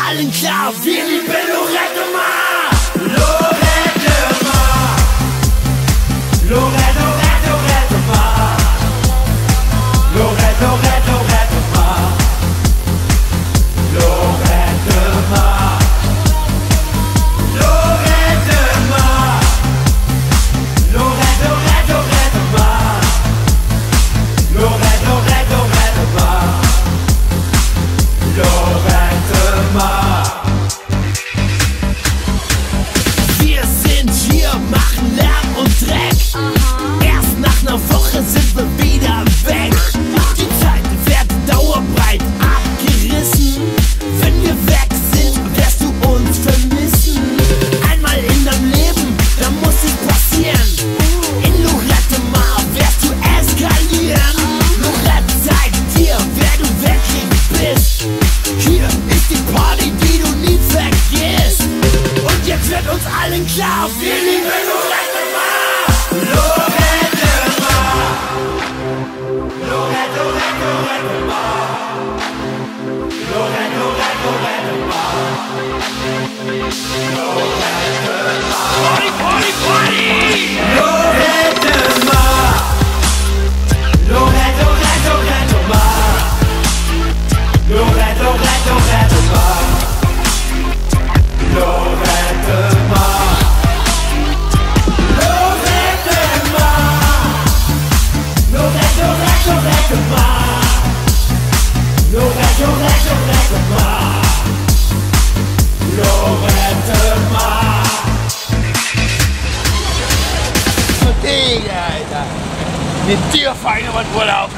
allen klar, wir lieben Lorette Mar. Lorette Mar. Lorette, Lorette, Lorette Mar. Lorette, Lorette, Lorette Mar. Lorette Mar. Lorette Mar. Lorette, Lorette, Lorette Mar. Lorette, Lorette, Lorette Mar. Lorette Mar. Wir sind hier, machen Lärm und Dreck. Erst nach einer Woche sind wir wieder weg. Die Zeit wird dauerbreit abgerissen. Wenn wir weg sind, wirst du uns vermissen. Einmal in deinem Leben, da muss es passieren. In Lorette Mar wirst du eskalieren. Lorette zeigt dir, wer du wirklich bist. Hier ist die Party, die du nie vergisst. Und jetzt wird uns allen klar, wir lieben Lorette Mar. Lorette Mar. Lorette, Lorette, Lorette Mar. Lorette, Lorette, Lorette Mar. Lorette Mar. Party, Party, Party! Lorette Mar. Lorette, Lorette, Lorette Mar. Lorette, Lorette, Lorette Mar. Lorette Mar. Lorette Mar. Lorette, Lorette, Lorette Mar. Lorette, Lorette, Lorette Mar. Lorette Mar. Digga, Alter. Mit dir fahren wir in Urlaub.